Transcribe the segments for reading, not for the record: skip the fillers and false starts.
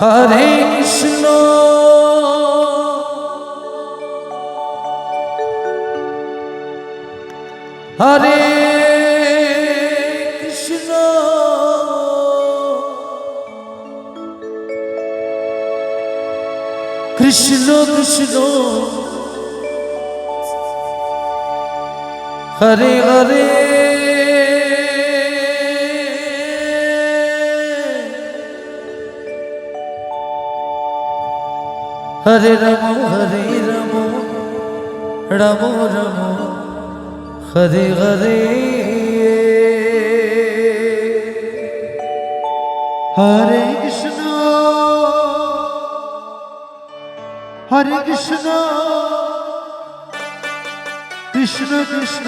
হরে কৃষ্ণ হরে Krishna Krishna Krishna Hare Hare Hare Ram Ram Ram Hare Hare Hare Krishna Krishna Krishna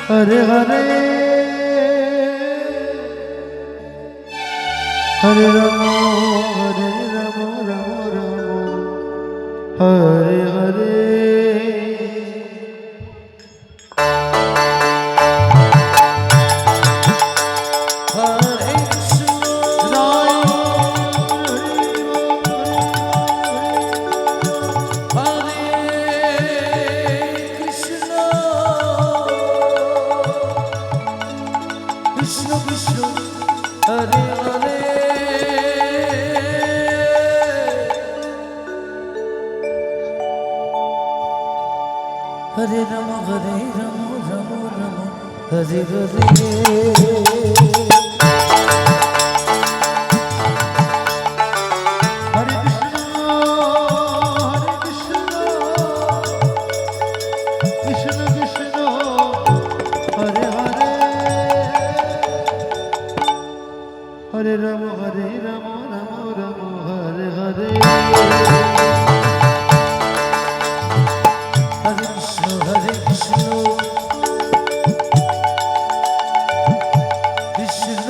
Hare Hare Hare Ram Ram Hare Hare Krishna Krishna Hare Hare Hare Rama Hare Rama Rama Rama Hare Hare Hare Rama Hare Rama Rama Rama Hare Hare Hare Krishna Krishna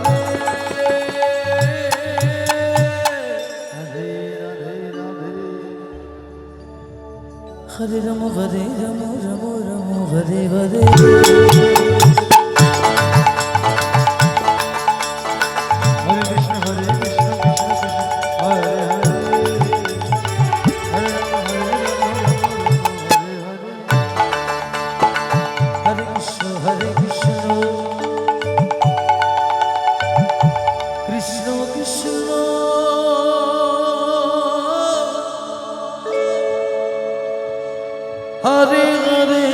Krishna Hare Hare Hare Rama Hare Hare Rama Hare Rama Rama Rama Hare Hare Hare Krishna Hare Krishna Krishna Krishna Hare Hare Hare Rama Hare Rama Rama Hare Hare Hare Krishna Krishna Krishna Hare Hare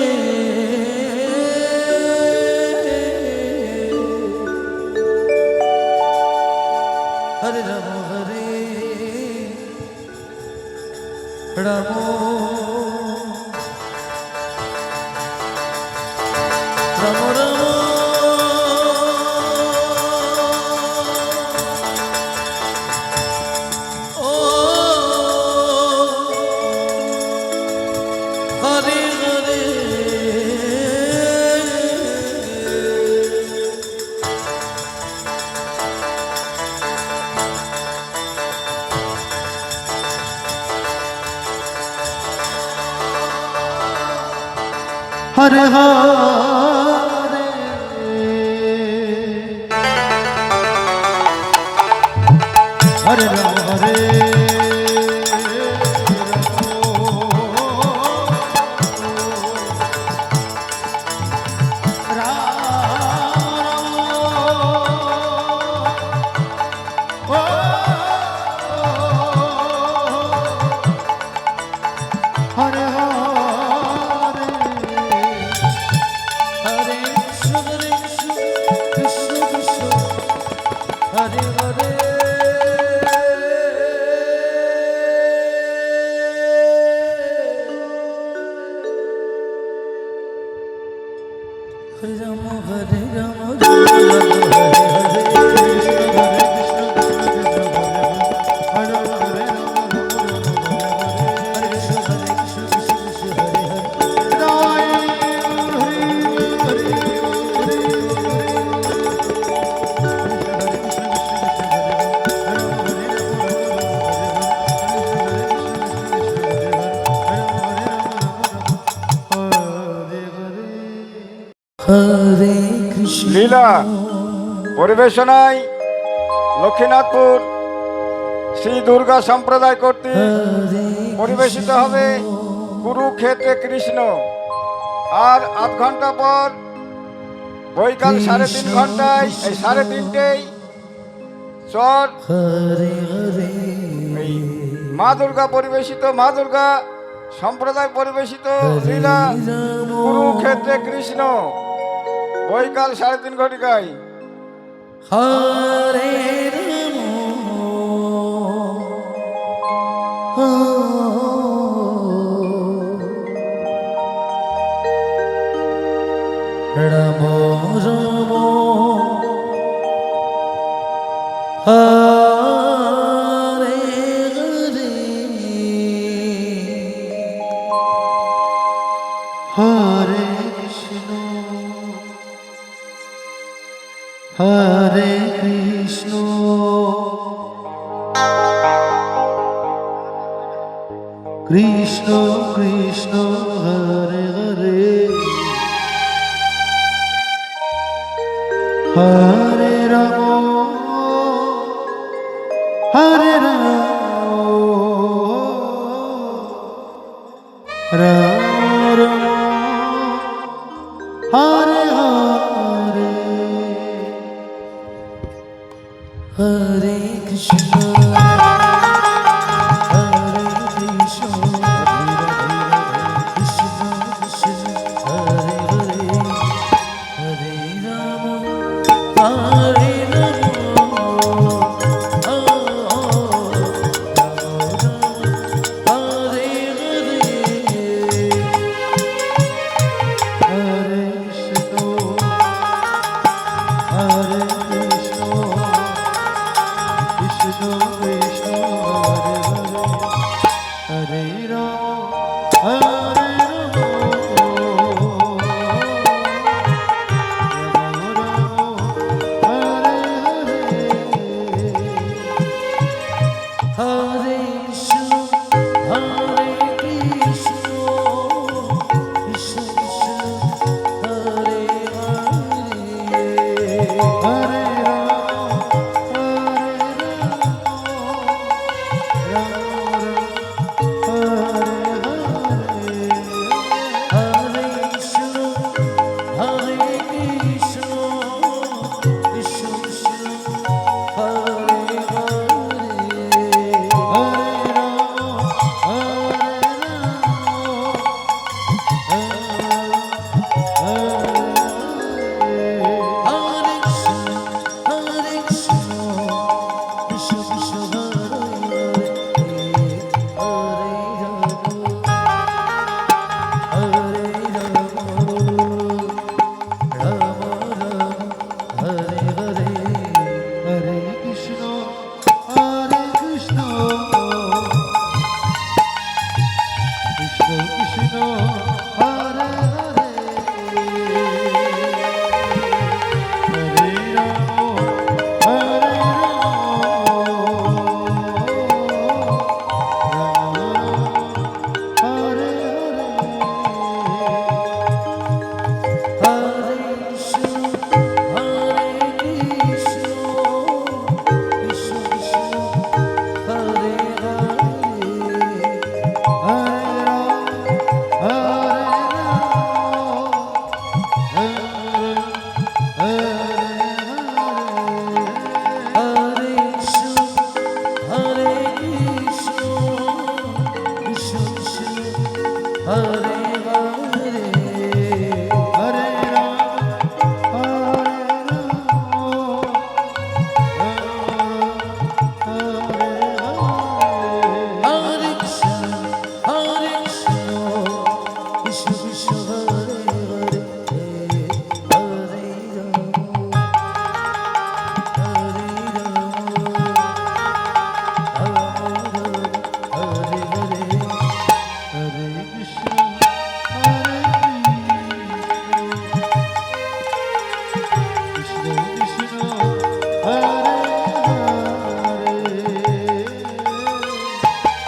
Hare Rama Hare Rama Rama Rama Hare Hare Hare Hare Hare Ram হরে Hare Rama Hare Rama Rama Rama Hare লীলা পরিবেশনায় লক্ষ্মীনাথপুর শ্রী দুর্গা সম্প্রদায় কর্তৃক পরিবেশিত হবে কুরুক্ষেত্রে কৃষ্ণ। আর আধ ঘন্টা পর বৈকাল 3:30 ঘন্টায় এই 3:30টেই চর মা দুর্গা পরিবেশিত, মা দুর্গা সম্প্রদায় পরিবেশিত লীলা কুরুক্ষেত্রে কৃষ্ণ বৈকাল 3:30 ঘটিকায়। হরে রাম রাম হরে হরে হরে কৃষ্ণ হরে কৃষ্ণ কৃষ্ণ কৃষ্ণ হরে হরে হরে রাম হরে Ram Ram Ram Hare Hare Hare Krishna Krishna Hare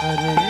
Hare